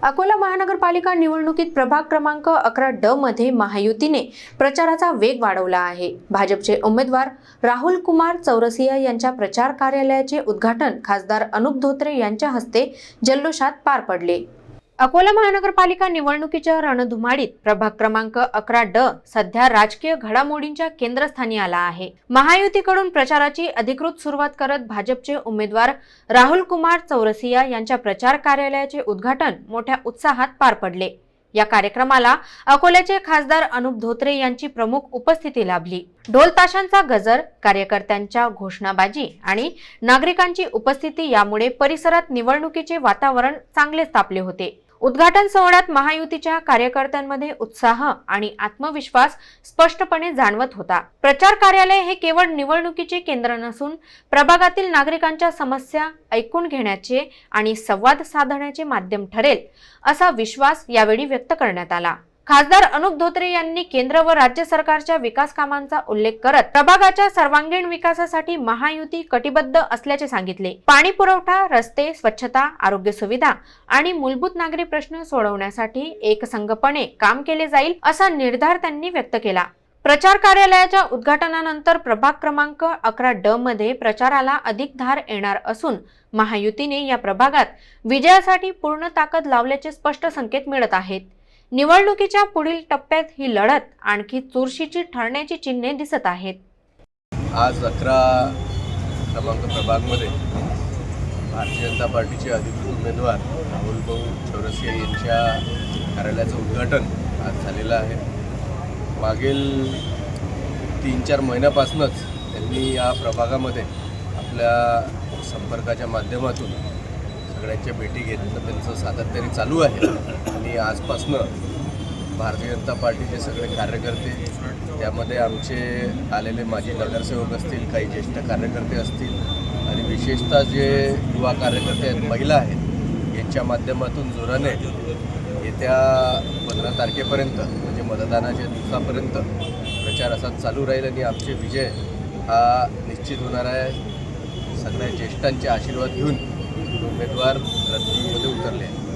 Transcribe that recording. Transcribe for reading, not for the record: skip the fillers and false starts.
अकोला महानगरपालिका निवडणुकीत प्रभाग क्रमांक 11 ड मध्ये महायुतीने प्रचाराचा वेग वाढवला आहे। भाजपचे उमेदवार राहुल कुमार चौरसिया यांच्या प्रचार कार्यालयाचे उद्घाटन खासदार अनुप धोत्रे यांच्या हस्ते जल्लोषात पार पडले। अकोला महानगरपालिका निवडणुकीच्या रणधुमाळीत प्रभाग क्रमांक 11 ड सध्या राजकीय घडामोडींच्या केंद्रस्थानी आला आहे। महायुतीकडून प्रचाराची अधिकृत सुरुवात करत भाजपचे उमेदवार राहुल कुमार चौरसिया यांच्या प्रचार कार्यालयाचे उद्घाटन मोठ्या उत्साहात पार पडले। या कार्यक्रमाला अकोल्याचे खासदार अनुप धोत्रे यांची प्रमुख उपस्थिती लाभली। ढोल ताशांचा गजर, कार्यकर्त्यांच्या घोषणाबाजी आणि नागरिकांची उपस्थिती यामुळे परिसरात निवडणुकीचे वातावरण चांगलेच तापले होते। उद्घाटन सोहळ्यात महायुतीच्या कार्यकर्त्यांमध्ये उत्साह आणि आत्मविश्वास स्पष्टपणे जाणवत होता। प्रचार कार्यालय हे केवळ निवडणुकीचे केंद्र नसून प्रभागातील नागरिकांच्या समस्या ऐकून घेण्याचे आणि संवाद साधण्याचे माध्यम ठरेल असा विश्वास यावेळी व्यक्त करण्यात आला। खासदार अनुप धोत्रे यांनी केंद्र व राज्य सरकारच्या विकास कामांचा उल्लेख करत प्रभागाच्या सर्वांगीण विकासासाठी महायुती कटिबद्ध असल्याचे सांगितले। पाणी पुरवठा, रस्ते, स्वच्छता, आरोग्य सुविधा आणि मूलभूत नागरी प्रश्न सोडवण्यासाठी एकसंघपणे काम केले जाईल असा निर्धार त्यांनी व्यक्त केला। प्रचार कार्यालयाच्या उद्घाटनानंतर प्रभाग क्रमांक 11 ड मध्ये प्रचाराला अधिक धार येणार असून महायुतीने या प्रभागात विजयासाठी पूर्ण ताकद लावल्याचे स्पष्ट संकेत मिळत आहेत। निवडणुकीच्या पुढील टप्प्यात ही लढत आणखी चुरशीची ठरण्याची चिन्हे दिसत आहेत। आज 11 क्रमांक प्रभागमध्ये भारतीय जनता पार्टीचे अधिकृत उमेदवार राहुल चौरसिया यांच्या कार्यालयाचं उद्घाटन आज झालेलं आहे। मागील 3-4 महिन्यापासूनच त्यांनी या प्रभागामध्ये आपल्या संपर्काच्या माध्यमातून सगळ्यांच्या भेटी घेतलं त्यांचं सातत्याने चालू आहे आणि आजपासनं भारतीय जनता पार्टीचे सगळे कार्यकर्ते, त्यामध्ये आमचे आलेले माजी नगरसेवक असतील, काही ज्येष्ठ कार्यकर्ते असतील आणि विशेषतः जे युवा कार्यकर्ते आहेत, महिला आहेत, यांच्या माध्यमातून जोराने येत्या 15 तारखेपर्यंत म्हणजे मतदानाच्या दिवसापर्यंत प्रचार असा चालू राहील आणि आमचे विजय हा निश्चित होणार आहे। सगळ्या ज्येष्ठांचे आशीर्वाद घेऊन उमेदवार रणनीतीमध्ये उतरले आहेत।